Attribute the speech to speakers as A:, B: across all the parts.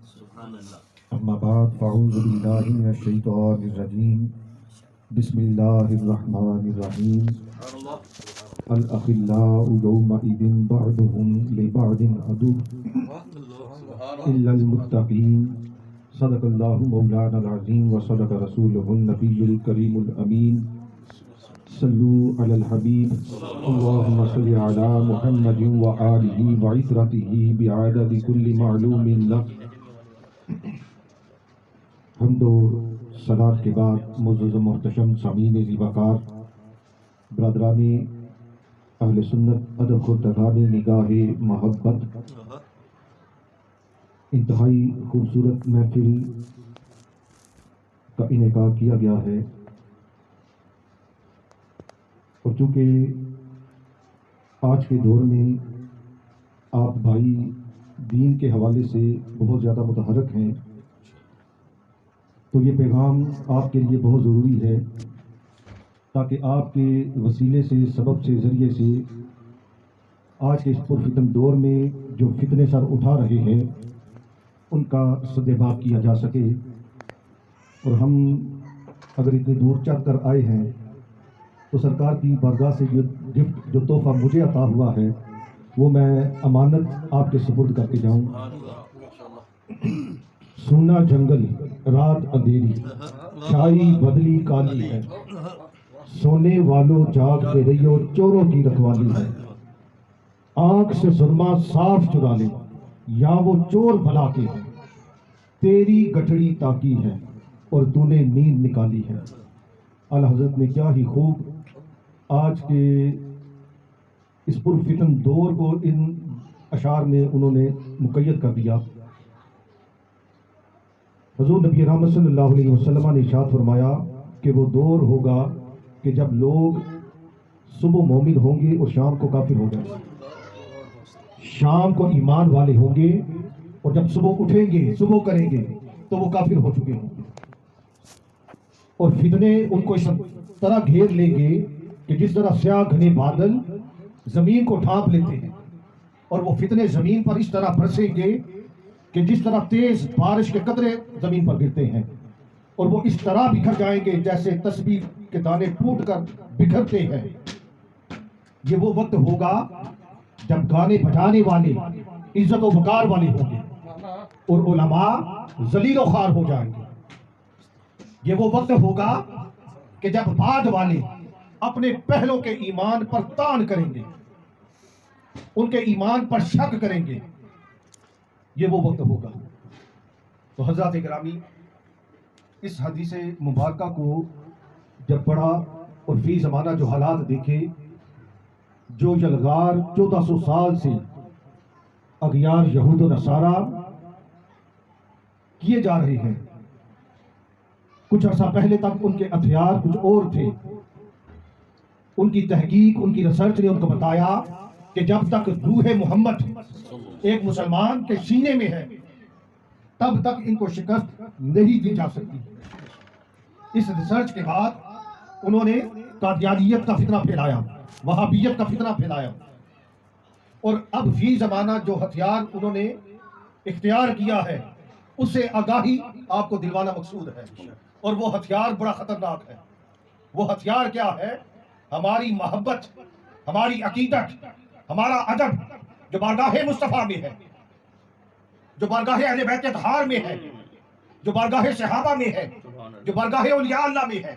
A: اما بعد فاعوذ باللہ من الشیطان الرجیم بسم اللہ الرحمن الرحیم الاخلاء یومئذ بعضهم لبعض عدو الا المتقین صدق اللہ مولانا العظیم وصدق رسولہ النبی الکریم الامین صلو علی الحبیب اللہم صل علی محمد وآلہ وعطرتہ بعدد کل معلوم لک۔ حمد و صلات کے بعد معزز و محتشم سامعین زیباکار، برادران اہل سنت، ادب خردگان نگاہ محبت، انتہائی خوبصورت محفل کا انعقاد کیا گیا ہے، اور چونکہ آج کے دور میں آپ بھائی دین کے حوالے سے بہت زیادہ متحرک ہیں، تو یہ پیغام آپ کے لیے بہت ضروری ہے تاکہ آپ کے وسیلے سے، سبب سے، ذریعے سے آج کے اس پرفتن دور میں جو فتنے سر اٹھا رہے ہیں ان کا سدباب کیا جا سکے۔ اور ہم اگر اتنی دور چل کر آئے ہیں تو سرکار کی بارگاہ سے جو گفٹ، جو تحفہ مجھے عطا ہوا ہے، وہ میں امانت آپ کے سپرد کر کے جاؤں۔ سونا جنگل رات اندھیری، چھائی بدلی کالی ہے، سونے والوں جاگ دے رہی ہو، چوروں کی رکھوالی ہے، آنکھ سے سرما صاف چرا لے یا وہ چور بھلا کے ہے، تیری گٹھڑی تاکی ہے اور تو نے نیند نکالی ہے۔ اعلیٰ حضرت نے کیا ہی خوب آج کے اس پرفتن دور کو ان اشعار میں انہوں نے مقید کر دیا۔ حضور نبی رحمت صلی اللہ علیہ وسلم نے ارشاد فرمایا کہ وہ دور ہوگا کہ جب لوگ صبح مومن ہوں گے اور شام کو کافر ہو جائیں گے، شام کو ایمان والے ہوں گے اور جب صبح اٹھیں گے، صبح کریں گے تو وہ کافر ہو چکے ہوں گے، اور فتنے ان کو اس طرح گھیر لیں گے کہ جس طرح سیاہ گھنے بادل زمین کو ڈھانپ لیتے ہیں، اور وہ فتنے زمین پر اس طرح برسیں گے کہ جس طرح تیز بارش کے قطرے زمین پر گرتے ہیں، اور وہ اس طرح بکھر جائیں گے جیسے تسبیح کے دانے ٹوٹ کر بکھرتے ہیں۔ یہ وہ وقت ہوگا جب گانے بجانے والے عزت و وقار والے ہوں گے اور علماء ذلیل و خوار ہو جائیں گے۔ یہ وہ وقت ہوگا کہ جب بعد والے اپنے پہلوں کے ایمان پر طعن کریں گے، ان کے ایمان پر شک کریں گے۔ یہ وہ وقت ہوگا۔ تو حضرات گرامی، اس حدیث مبارکہ کو جب پڑھا اور فی زمانہ جو حالات دیکھے، جو یلغار 1400 سال سے اغیار یہود و نصارہ کیے جا رہے ہیں، کچھ عرصہ پہلے تک ان کے ہتھیار کچھ اور تھے۔ ان کی تحقیق، ان کی ریسرچ نے ان کو بتایا کہ جب تک روح محمد ایک مسلمان کے سینے میں ہے تب تک ان کو شکست نہیں دی جا سکتی۔ اس ریسرچ کے بعد انہوں نے قادیانیت کا فتنہ پھیلایا، وہابیت کا فتنہ پھیلایا، اور اب فی زمانہ جو ہتھیار انہوں نے اختیار کیا ہے اس سے آگاہی آپ کو دلوانا مقصود ہے، اور وہ ہتھیار بڑا خطرناک ہے۔ وہ ہتھیار کیا ہے؟ ہماری محبت، ہماری عقیدت، ہمارا ادب جو بارگاہ مصطفیٰ میں ہے، جو بارگاہ اہل بیت اطہار میں ہے، جو بارگاہ صحابہ میں ہے، جو بارگاہ اولیاء اللہ میں ہے،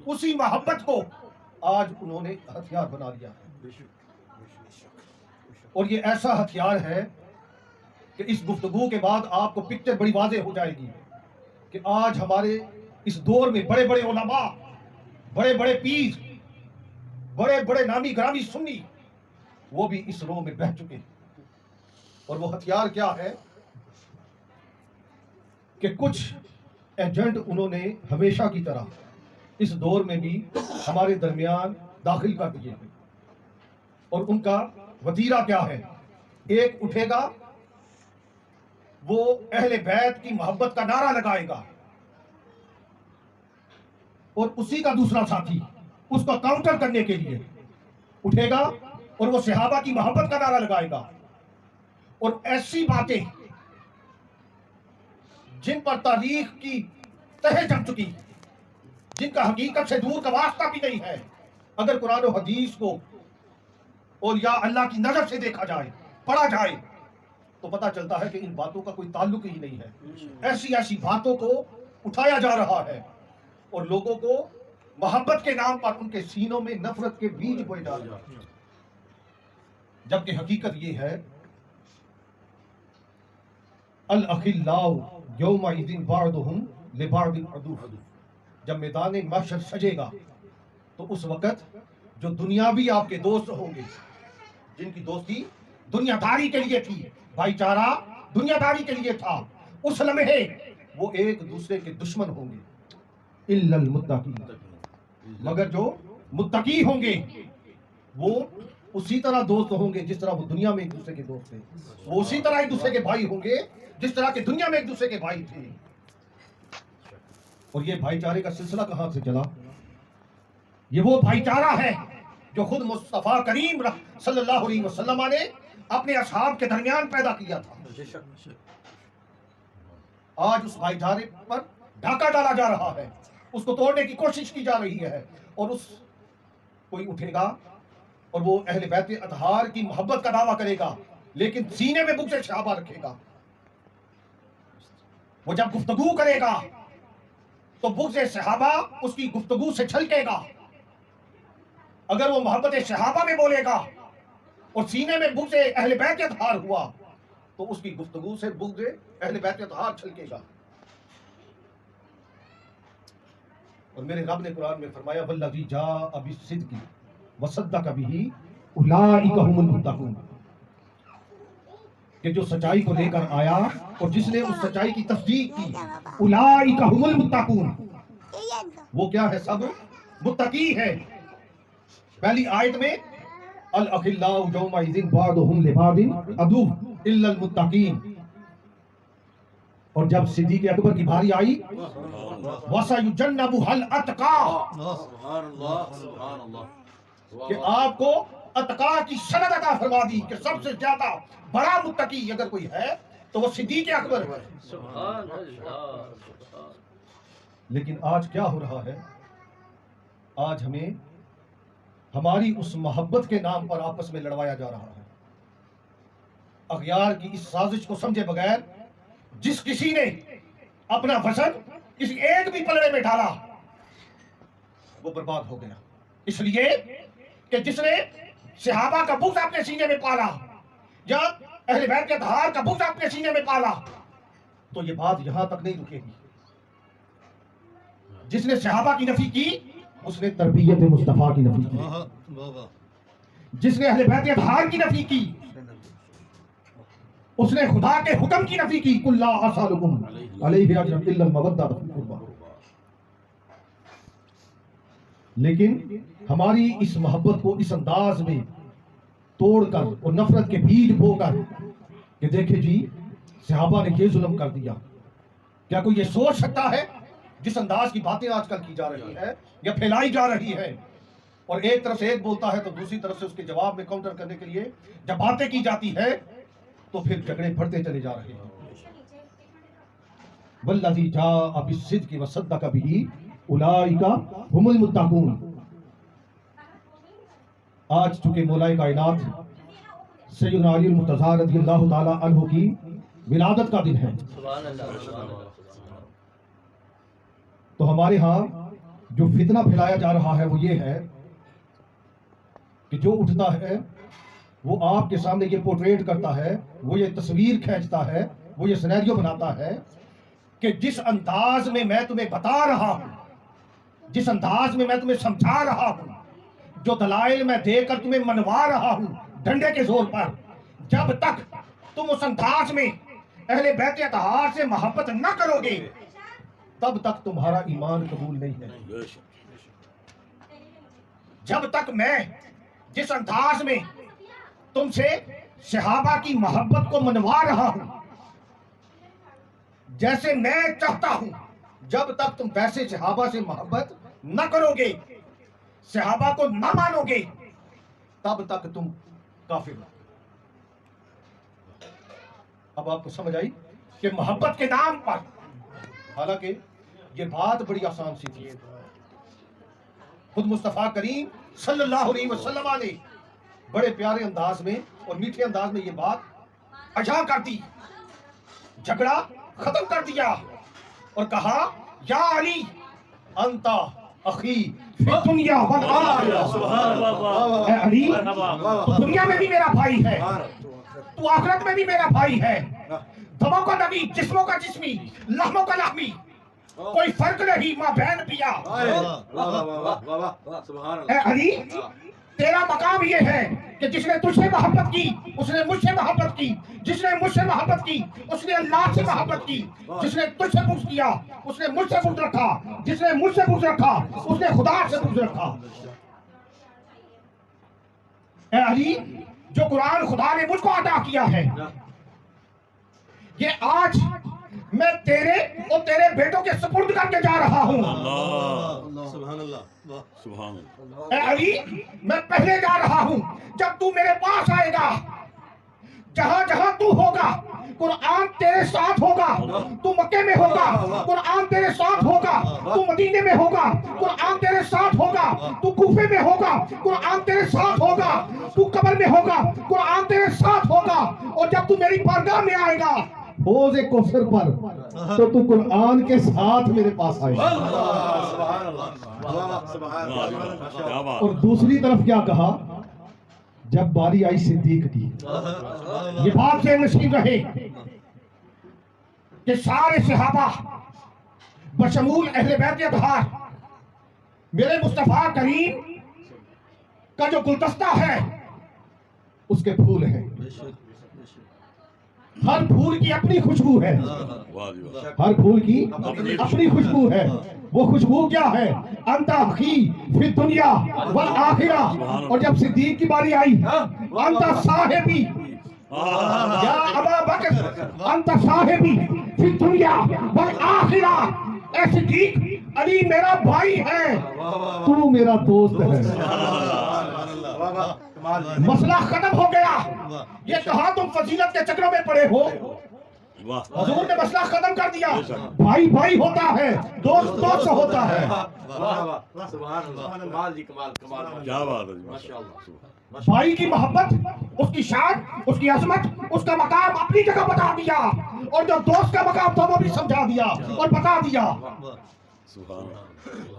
A: اسی محبت کو آج انہوں نے ہتھیار بنا لیا ہے۔ اور یہ ایسا ہتھیار ہے کہ اس گفتگو کے بعد آپ کو پکچر بڑی واضح ہو جائے گی کہ آج ہمارے اس دور میں بڑے بڑے علماء، بڑے بڑے پیر، بڑے بڑے نامی گرامی سنی، وہ بھی اس رو میں بہہ چکے ہیں۔ اور وہ ہتھیار کیا ہے کہ کچھ ایجنٹ انہوں نے ہمیشہ کی طرح اس دور میں بھی ہمارے درمیان داخل کر دیے ہیں، اور ان کا وتیرہ کیا ہے؟ ایک اٹھے گا، وہ اہل بیت کی محبت کا نعرہ لگائے گا، اور اسی کا دوسرا ساتھی اس کو کاؤنٹر کرنے کے لیے اٹھے گا اور وہ صحابہ کی محبت کا نعرہ لگائے گا، اور ایسی باتیں जिन पर तारीख की तह जम चुकी, जिनका हकीकत से दूर का वास्ता भी नहीं है, अगर कुरान और हदीस को और या अल्लाह की नजर से देखा जाए, पढ़ा जाए, तो पता चलता है कि इन बातों का कोई ताल्लुक ही नहीं है। ऐसी ऐसी बातों को उठाया जा रहा है और लोगों को मोहब्बत के नाम पर उनके सीनों में नफरत के बीज बोए जा रहे हैं, जबकि हकीकत ये है अल अखिल्लाउ यौमइज़िन बाअदुहुम लिबाअदिन अदू। जब मैदान महशर सजेगा तो उस वक्त जो दुनियावी आपके दोस्त होंगे, जिनकी दोस्ती दुनियादारी के लिए थी, भाईचारा दुनियादारी के लिए था, उस लम्हे वो एक दूसरे के दुश्मन होंगे। इल्लल मुत्तकीन, मगर जो मुत्तकी होंगे वो उसी तरह दोस्त होंगे जिस तरह वो दुनिया में एक दूसरे के दोस्त थे, वो उसी तरह एक दूसरे के भाई होंगे जिस तरह के दुनिया में एक दूसरे के भाई थे। और ये भाईचारे का सिलसिला कहां से चला? ये वो भाईचारा है जो खुद मुस्तफा करीम सल्लल्लाहु अलैहि वसल्लम ने अपने असहाब के दरमियान पैदा किया था। आज उस भाईचारे पर ढाका डाला जा रहा है, उसको तोड़ने की कोशिश की जा रही है, और उस कोई उठेगा और वो अहले बैत अतहार की मोहब्बत का दावा करेगा, लेकिन सीने में बुग़्ज़ सहाबा रखेगा। वो जब गुफ्तगू करेगा तो बुग़्ज़ सहाबा उसकी गुफ्तगू से छलकेगा। अगर वो मोहब्बत सहाबा में बोलेगा और सीने में बुग़्ज़ अहले बैत अतहार हुआ तो उसकी गुफ्तगू से बुग़्ज़ अहले बैत अतहार छलकेगा। और मेरे रब ने कुरान में फरमाया वल्लज़ी जाअ बिस्सिद्क़ि वसद्दक़ बिही उलाइका हुमुल मुत्तक़ून, कि जो सच्चाई को लेकर आया और जिसने उस सच्चाई की तस्दीक की, उलाइका हुमुल मुत्तक़ून, वो क्या है? सब मुत्तकी है। पहली आयत में अल अखिल्लाउ यौमइज़िन बाअदुहुम लिबाअदिन अदू इल्लल मुत्तकीन, और जब सिद्दीक़ अकबर की बारी आई वसयुजन्नबुहल अतका, कि आपको अतका की सनद अता फरमा दी कि सबसे ज्यादा बड़ा मुत्तकी अगर कोई है तो वो सिद्दीक़ अकबर है। लेकिन आज क्या हो रहा है? आज हमें हमारी उस मोहब्बत के नाम पर आपस में लड़वाया जा रहा है। अगयार की इस साजिश को समझे बगैर जिस किसी ने अपना वजन किसी एक भी पलड़े में डाला वो बर्बाद हो गया, इसलिए कि जिसने सहाबा का बुग़्ज़ अपने सीने में पाला या अहले बैत के अतहार का बुग़्ज़ अपने सीने में पाला, तो ये बात यहां तक नहीं रुकेगी। जिसने सहाबा की नफी की उसने तरबियत मुस्तफा की नफी की, जिसने अहले बैत के अतहार की नफी की उसने खुदा के हुक्म की नफी की। कुल्ला असअलुकुम अलैहि अजरन इल्लल मवद्दा फिल कुर्बा। लेकिन हमारी इस मोहब्बत को इस अंदाज में तोड़कर और नफरत के बीज बोकर कि देखे जी सहाबा ने ये जुल्म कर दिया, क्या कोई ये सोच सकता है? जिस अंदाज की बातें आजकल की जा रही है या फैलाई जा रही है, और एक तरफ से एक बोलता है तो दूसरी तरफ से उसके जवाब में काउंटर करने के लिए जब बातें की जाती है तो फिर झगड़े बढ़ते चले जा रहे हैं। वल्लज़ी जाअ बिस्सिद्क़ि वसद्दक़ बिही उलाइका हुमुल मुत्तक़ून। आज चूंकि मौलाए कायनात सैयदना अली मुर्तज़ा रज़ियल्लाहु ताला अन्हु की विलादत का दिन है, तो हमारे यहाँ जो फितना फैलाया जा रहा है वो ये है कि जो उठता है वो आपके सामने ये पोर्ट्रेट करता है, वो ये तस्वीर खींचता है, वो ये सिनेरियो बनाता है कि जिस अंदाज में मैं तुम्हें बता रहा हूं, जिस अंदाज में मैं तुम्हें समझा रहा हूं, जो दलाइल मैं देकर तुम्हें मनवा रहा हूं डंडे के जोर पर, जब तक तुम उस अंदाज में अहले बैत अतहार से मोहब्बत न करोगे तब तक तुम्हारा ईमान कबूल नहीं है। जब तक मैं जिस अंदाज में तुमसे सहाबा की मोहब्बत को मनवा रहा हूं, जैसे मैं चाहता हूं, जब तक तुम वैसे सहाबा से मोहब्बत न करोगे, सहाबा को न मानोगे, तब तक तुम काफिर हो। अब आपको समझ आई कि मोहब्बत के नाम पर حالانکہ یہ بات بڑی آسان سی تھی. خود مصطفیٰ کریم صلی اللہ علیہ وسلم نے بڑے پیارے انداز میں اور میٹھے انداز میں یہ بات اجا کر دی، جھگڑا ختم کر دیا اور کہا یا علی انت اخی فی دنیا والآخرہ. اے علی تو دنیا میں بھی میرا بھائی ہے، تو آخرت میں بھی میرا بھائی ہے. دموں کا دمی، جسموں کا جسمی، لحموں کا لحمی، کوئی فرق نہیں ماں بہن پیا. اے علی تیرا مقام یہ ہے کہ جس نے تجھ سے محبت کی اس نے مجھ سے محبت کی، جس نے مجھ سے محبت کی اس نے اللہ سے محبت کی، جس نے تجھ سے بغض کیا اس نے مجھ سے بغض رکھا، جس نے مجھ سے بغض رکھا اس نے خدا سے بغض رکھا. اے علی جو قرآن خدا نے مجھ کو عطا کیا ہے، یہ آج میں تیرے اور تیرے بیٹوں کے سپرد کر کے جا رہا ہوں.
B: سبحان اللہ، سبحان اللہ.
A: اے علی میں پہلے جا رہا ہوں. جب تو میرے پاس آئے گا، جہاں جہاں تو ہوگا قرآن تیرے ساتھ ہوگا. تو مکے میں ہوگا قرآن تیرے ساتھ ہوگا، تو مدینے میں ہوگا قرآن تیرے ساتھ ہوگا، تو کوفے میں ہوگا قرآن تیرے ساتھ ہوگا، تو قبر میں ہوگا قرآن تیرے ساتھ ہوگا. اور جب تو میری بارگاہ میں آئے گا حوض کوثر پر تو قرآن کے ساتھ میرے پاس آئے گا. اور دوسری طرف کیا کہا جب باری آئی صدیق کی، یہ بات سے نصیب رہے کہ سارے صحابہ بشمول اہل بیت اطہار میرے مصطفیٰ کریم کا جو گلدستہ ہے اس کے پھول ہیں. ہر پھول کی اپنی خوشبو ہے، ہر پھول کی اپنی خوشبو ہے. وہ خوشبو کیا ہے؟ انت اخی فی الدنیا والآخرہ. اور جب صدیق کی باری آئی انت صاحبی یا ابا بکر انت صاحبی فی الدنیا والآخرہ. اے صدیق علی میرا بھائی ہے، تو میرا دوست ہے. مسئلہ ختم ہو گیا. یہ کہا تم فضیلت کے چکروں میں پڑے ہو. حضور نے مسئلہ ختم کر دیا. بھائی بھائی ہوتا ہے، دوست دوست ہوتا ہے. بھائی کی محبت، اس کی شان، اس کی عظمت، اس کا مقام اپنی جگہ بتا دیا، اور جو دوست کا مقام تھا وہ بھی سمجھا دیا اور بتا دیا.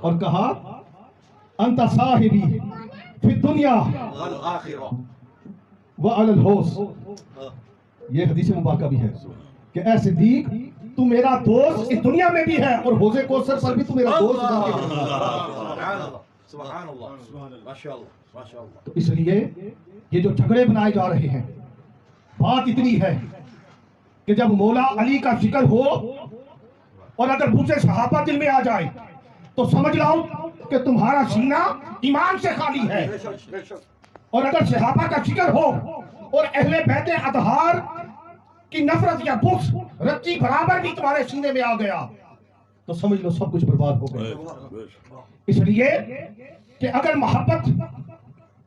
A: اور کہا انت صاحبی فی الدنیا وعلی الحوض. یہ حدیث مبارکہ بھی ہے کہ اے صدیق تو میرا دوست اس دنیا میں بھی ہے اور حوض کوثر پر بھی تو میرا دوست ہے. تو اس لیے یہ جو جھگڑے بنائے جا رہے ہیں، بات اتنی ہے کہ جب مولا علی کا ذکر ہو اور اگر دوسرے صحابہ دل میں آ جائے تو سمجھ لاؤ کہ تمہارا سینہ ایمان سے خالی ہے. اور اگر صحابہ کا ذکر ہو اور اہل بیت اطہار کی نفرت یا بغض رتی برابر بھی تمہارے سینے میں آ گیا تو سمجھ لو سب کچھ برباد ہو گیا. اس لیے کہ اگر محبت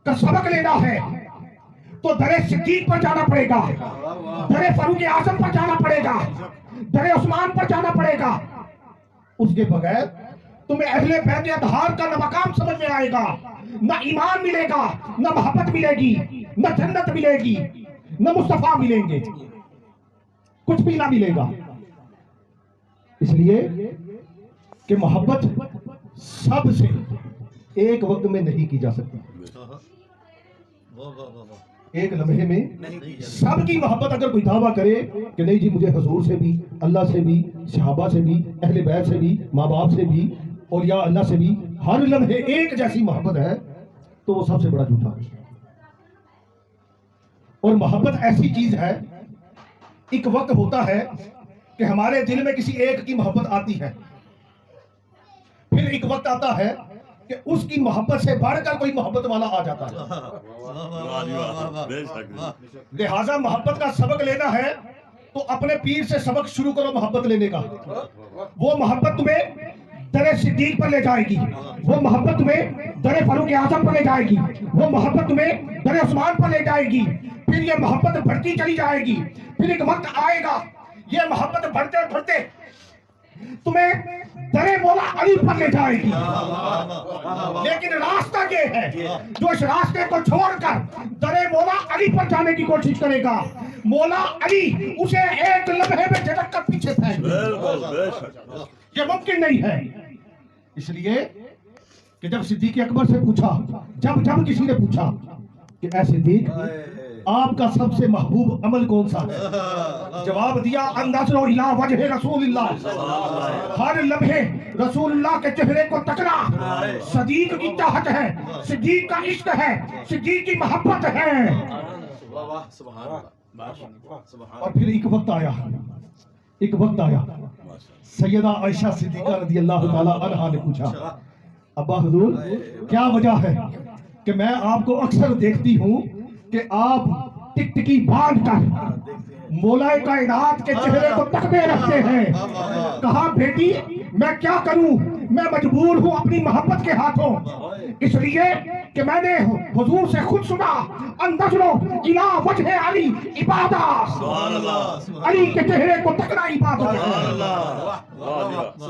A: کا سبق لینا ہے تو در صدیق پر جانا پڑے گا، در فاروق اعظم پر جانا پڑے گا، در عثمان پر جانا پڑے گا. اس کے بغیر تمہیں اہل بیت اطہار کا نہ مقام سمجھ میں آئے گا، نہ ایمان ملے گا، نہ محبت ملے گی، نہ جنت ملے گی، نہ مصطفیٰ ملیں گے، کچھ بھی نہ ملے گا. اس لیے کہ محبت سب سے ایک وقت میں نہیں کی جا سکتی. ایک لمحے میں سب کی محبت اگر کوئی دعویٰ کرے کہ نہیں جی مجھے حضور سے بھی، اللہ سے بھی، صحابہ سے بھی، اہل بیت سے بھی، ماں باپ سے بھی، اور یا اللہ سے بھی ہر لمحے ایک جیسی محبت ہے، تو وہ سب سے بڑا جھوٹا ہے. اور محبت ایسی چیز ہے، ایک وقت ہوتا ہے کہ ہمارے دل میں کسی ایک کی محبت آتی ہے، پھر ایک وقت آتا ہے کہ اس کی محبت سے بڑھ کر کوئی محبت والا آ جاتا ہے. لہٰذا محبت کا سبق لینا ہے تو اپنے پیر سے سبق شروع کرو محبت لینے کا. وہ محبت تمہیں در صدیق پر لے جائے گی، وہ محبت تمہیں در فاروق اعظم پر لے جائے گی، وہ محبت تمہیں در عثمان پر لے جائے گی. پھر یہ محبت بڑھتی چلی جائے گی. پھر ایک وقت آئے گا یہ محبت بڑھتے بڑھتے तुम्हें दरे मौला अली पर ले जाएगी, लेकिन रास्ता ये है जो इस रास्ते को छोड़कर दरे मौला अली पर जाने की कोशिश करेगा, मौला अली उसे एक लम्हे में झटक कर पीछे फेंक देंगे।
B: बिल्कुल बेशक।
A: ये मुमकिन नहीं है। इसलिए कि जब सिद्दीक अकबर से पूछा, जब किसी ने पूछा कि ऐ सिद्दीक आपका सबसे महबूब अमल कौन सा है, जवाब दिया अन्नज़्रु इला वजह रसूलिल्लाह, हर लम्हे रसूलुल्लाह के चेहरे को तकना सिद्दीक की चाहत है, सिद्दीक का इश्क है, सिद्दीक की मोहब्बत है। और फिर एक वक्त आया सैयदा आयशा सिद्दीका रज़ी अल्लाह ताला अन्हा ने पूछा, अब्बा हुजूर क्या वजह है कि मैं आपको अक्सर देखती हूँ कि आप टिकटिकी बांध कर मौलाए कायनात के चेहरे को तकते रखते हैं। कहा बेटी मैं क्या करूं, मैं मजबूर हूं अपनी मोहब्बत के हाथों, इसलिए कि मैंने हुजूर से खुद सुना अन्नज़्रु इला वजह अली इबादत, अली के चेहरे को तकना इबादत है।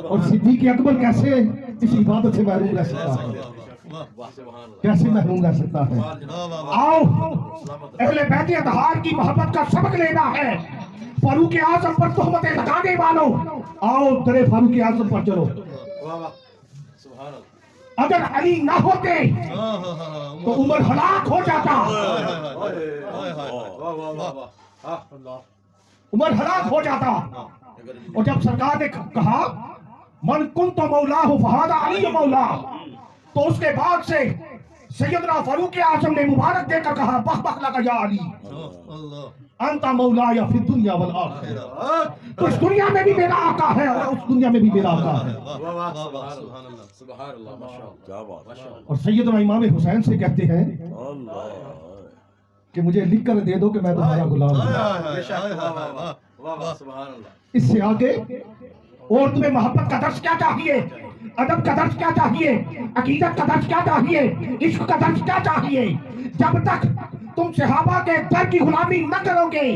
A: और सिद्दीक अकबर कैसे इस इबादत से महरूम रह सकता है, कैसे महरूम रह सकता है। आओ अहले बैत अतहार की मोहब्बत का सबक लेना है। फारूक आजम पर तोहमतें लगाने वालों, आओ दरे फारूक आजम पर चलो। अगर अली ना होते तो उमर हलाक हो जाता, उमर हलाक हो जाता। और जब सरकार ने कहा मन कुंत मौला हो फहादा अली मौला, तो उसके बाद से सैयदना फारूक आजम ने मुबारक देकर कहा बख बख लगा या अली अंता मौला या फिर दुनिया वल आखिरा, तो इस दुनिया में भी मेरा आका है और उस दुनिया में भी मेरा आका है। और सैयदना इमाम हुसैन से कहते हैं कि मुझे लिख कर दे दो कि मैं तुम्हारा गुलाम हूं। इससे आगे और तुम्हें मोहब्बत का दर्श क्या चाहिए, अदब का दर्श क्या चाहिए, अकीदत का दर्श क्या चाहिए, इश्क का दर्श क्या चाहिए। जब तक तुम सहाबा के दर की गुलामी न करोगे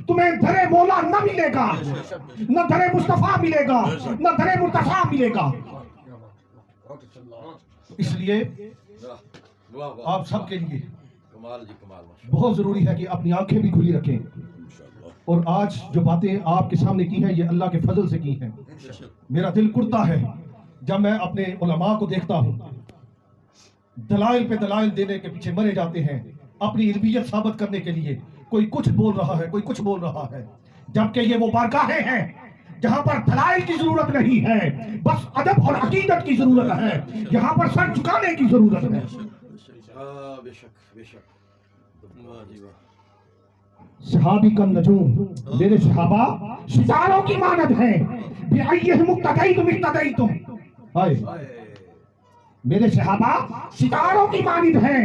A: तुम्हें दरे मौला न मिलेगा, न दरे मुस्तफा मिलेगा, न दरे मुर्तजा मिलेगा। इसलिए आप सबके लिए बहुत जरूरी है कि अपनी आंखें भी खुली रखें। और आज जो बातें आपके सामने की हैं ये अल्लाह के फजल से की हैं। मेरा दिल कुड़ता है जब मैं अपने उलमा को देखता हूँ दलाइल पे दलाइल देने के पीछे मरे जाते हैं, अपनी इल्मियत साबित करने के लिए कोई कुछ बोल रहा है, कोई कुछ बोल रहा है, जबकि ये वो बारगाहें हैं जहाँ पर दलाइल की जरूरत नहीं है, बस अदब और अकीदत की जरूरत है, यहाँ पर सर झुकाने की जरूरत है। सहाबी का नजूम, मेरे सहाबा सितारों की मानद हैं, हाय मेरे सहाबा सितारों की मानद हैं,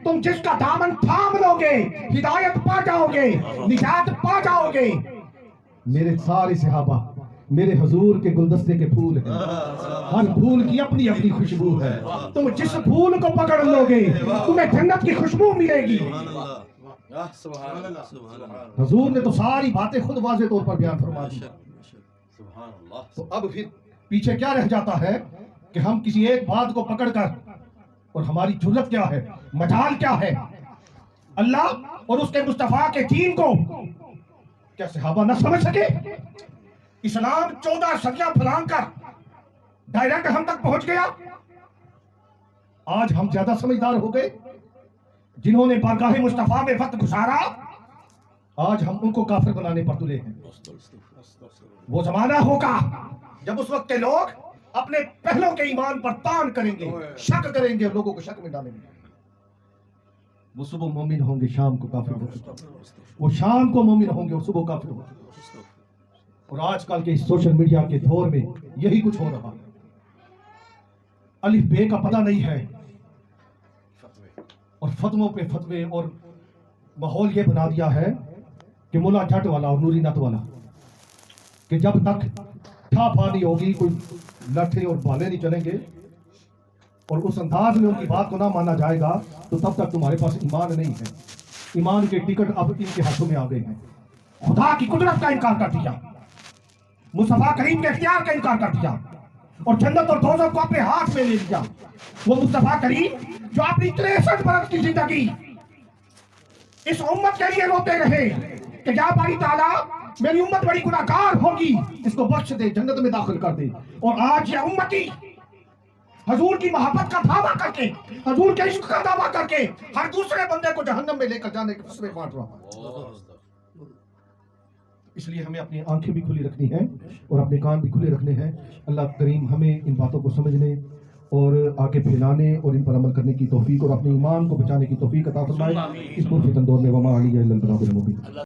A: तुम जिसका दामन थाम लोगे हिदायत पा जाओगे, निजात पा जाओगे। मेरे सारे सहाबा मेरे हुजूर के गुलदस्ते के फूल हैं, हर फूल की अपनी अपनी खुशबू है, तुम जिस फूल को पकड़ लोगे तुम्हें जन्नत की खुशबू मिलेगी। हुजूर ने तो सारी बातें खुद वाज़ेह तौर पर बयान फरमा दी। तो अब फिर पीछे क्या रह जाता है कि हम किसी एक बात को पकड़कर, और हमारी जुर्रत क्या है, मजाल क्या है, अल्लाह और उसके मुस्तफा के दीन को क्या सहाबा न समझ सके। इस्लाम 14 सदियां फैलाकर डायरेक्ट हम तक पहुंच गया। आज हम ज्यादा समझदार हो गए, जिन्होंने बारगाह मुस्तफा में वक्त गुजारा आज हम उनको काफिर बनाने पर तुले हैं। वो जमाना होगा जब उस वक्त के लोग अपने पहलों के ईमान पर तान करेंगे, शक करेंगे, लोगों को शक में डालेंगे। वो सुबह मोमिन होंगे, शाम को काफिर होंगे, वो शाम को मोमिन होंगे और सुबह काफिर होंगे। और आजकल के इस सोशल मीडिया के दौर में यही कुछ हो रहा है। अलिफ बे का पता नहीं है और फतवों पे फतवे, और माहौल ये बना दिया है कि मुला जट वाला और नूरी नत वाला, कि जब तक ठापा नहीं होगी, कोई लठे और भाले नहीं चलेंगे और उस अंदाज में उनकी बात को ना माना जाएगा, तो तब तक तुम्हारे पास ईमान नहीं है। ईमान के टिकट अब इनके हाथों में आ गए हैं। खुदा की कुदरत का इनकार कर दिया, मुस्तफा करीम के इख्तियार का इनकार कर दिया और जन्नत और दोज़ख को अपने हाथ में ले लिया। वो मुस्तफा करीम जो अपनी 63 बरस की जिंदगी इस उम्मत के लिए रोते रहे कि या बारी ताला मेरी उम्मत बड़ी गुनाहगार होगी, इसको बख्श दे, जन्नत में दाखिल कर दे। और आज ये उम्मती हजूर की मोहब्बत का दावा करके, हजूर के इश्क का दावा करके हर दूसरे बंदे को जहन्नम में लेकर जाने के फसले बांट रहा है। इसलिए हमें अपनी आंखें भी खुली रखनी है और अपने कान भी खुले रखने हैं। अल्लाह करीम हमें इन बातों को समझने और आगे फैलाने और इन पर अमल करने की तौफीक और अपने ईमान को बचाने की तौफीक अता फरमाए। इस फितन दौर में वमा अली इल्लल बलागुल मुबीन।